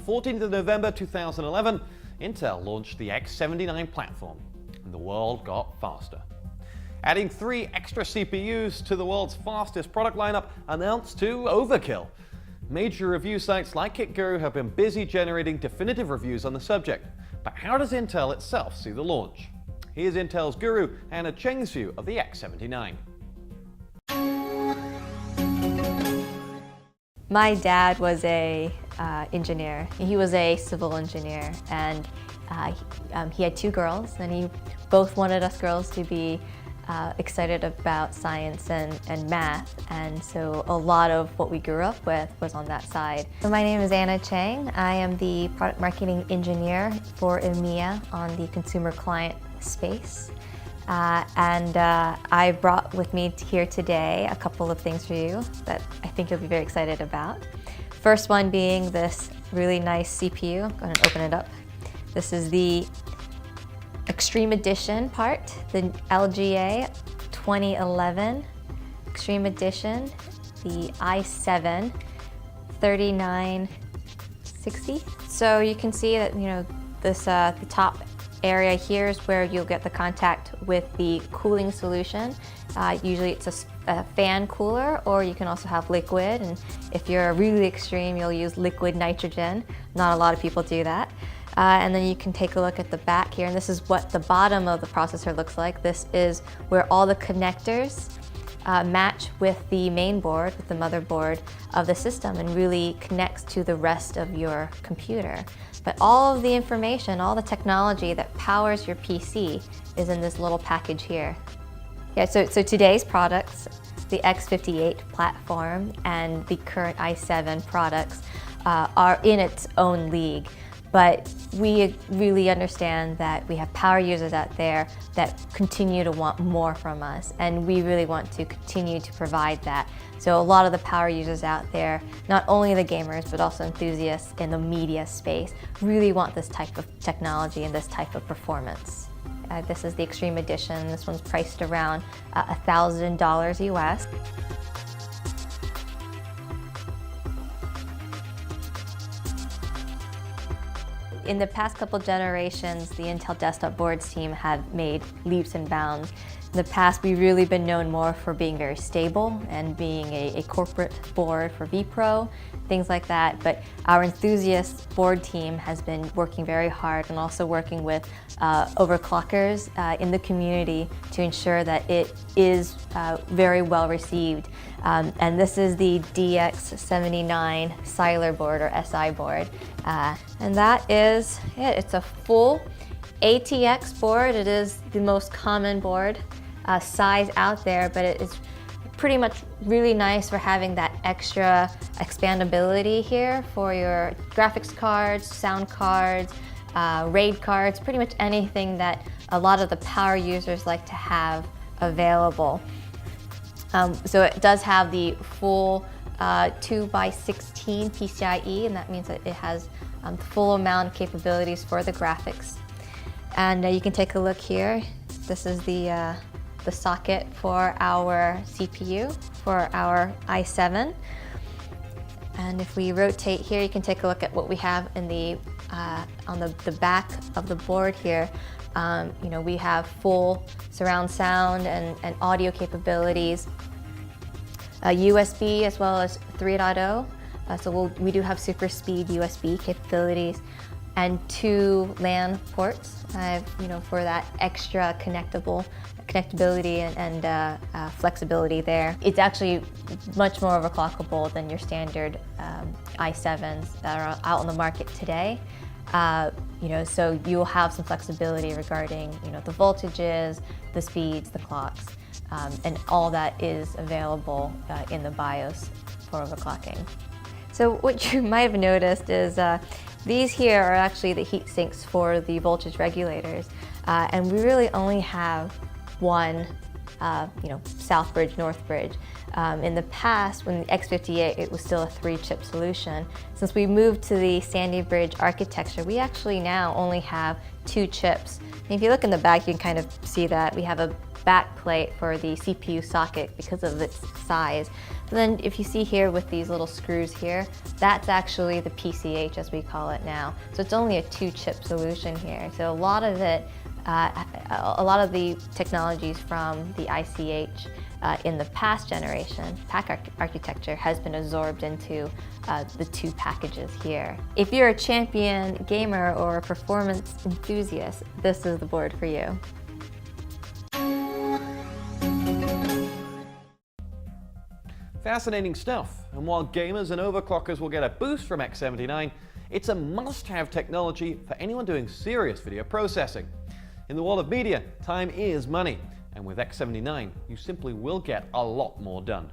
14th of November 2011, Intel launched the X79 platform, and the world got faster. Adding 3 extra CPUs to the world's fastest product lineup amounts to overkill. Major review sites like KitGuru have been busy generating definitive reviews on the subject. But how does Intel itself see the launch? Here's Intel's guru, Anna Cheng's view of the X79. My dad was a engineer. He was a civil engineer, and he had 2 girls, and he both wanted us girls to be excited about science and math, and so a lot of what we grew up with was on that side. So my name is Anna Cheng. I am the product marketing engineer for EMEA on the consumer client space. I brought with me here today a couple of things for you that I think you'll be very excited about. First one being this really nice CPU. I'm going to open it up. This is the Extreme Edition part, the LGA 2011 Extreme Edition, the i7 3960. So you can see that, this the top area here is where you'll get the contact with the cooling solution. Usually it's a fan cooler, or you can also have liquid, and if you're really extreme, you'll use liquid nitrogen. Not a lot of people do that. And then you can take a look at the back here, and this is what the bottom of the processor looks like. This is where all the connectors match with the main board, with the motherboard of the system, and really connects to the rest of your computer. But all of the information, all the technology that powers your PC is in this little package here. Yeah, so today's products, the X58 platform and the current i7 products are in its own league. But we really understand that we have power users out there that continue to want more from us, and we really want to continue to provide that. So a lot of the power users out there, not only the gamers, but also enthusiasts in the media space, really want this type of technology and this type of performance. This is the Extreme Edition. This one's priced around $1,000 US. In the past couple generations, the Intel desktop boards team have made leaps and bounds. In the past, we've really been known more for being very stable and being a corporate board for vPro, things like that. But our enthusiast board team has been working very hard and also working with overclockers in the community to ensure that it is very well received. And this is the DX79 Siler board, or SI board. And that is it. It's a full ATX board. It is the most common board size out there, but it is pretty much really nice for having that extra expandability here for your graphics cards, sound cards, RAID cards, pretty much anything that a lot of the power users like to have available. So it does have the full 2x16 PCIe, and that means that it has the full amount of capabilities for the graphics. And you can take a look here. This is the socket for our CPU, for our i7. And if we rotate here, you can take a look at what we have in the on the back of the board here. We have full surround sound and audio capabilities, USB as well as 3.0. So we do have super speed USB capabilities, and 2 LAN ports, for that extra connectability and flexibility there. It's actually much more overclockable than your standard i7s that are out on the market today. So you'll have some flexibility regarding, the voltages, the speeds, the clocks, and all that is available in the BIOS for overclocking. So what you might have noticed is these here are actually the heat sinks for the voltage regulators, and we really only have one, South Bridge, North Bridge. In the past, when the X58, it was still a 3-chip solution. Since we moved to the Sandy Bridge architecture, we actually now only have 2 chips. And if you look in the back, you can kind of see that we have a back plate for the CPU socket because of its size. And then if you see here with these little screws here, that's actually the PCH as we call it now. So it's only a 2-chip solution here. So a lot of it, a lot of the technologies from the ICH in the past generation, pack architecture, has been absorbed into the 2 packages here. If you're a champion gamer or a performance enthusiast, this is the board for you. Fascinating stuff, and while gamers and overclockers will get a boost from X79, it's a must-have technology for anyone doing serious video processing. In the world of media, time is money, and with X79, you simply will get a lot more done.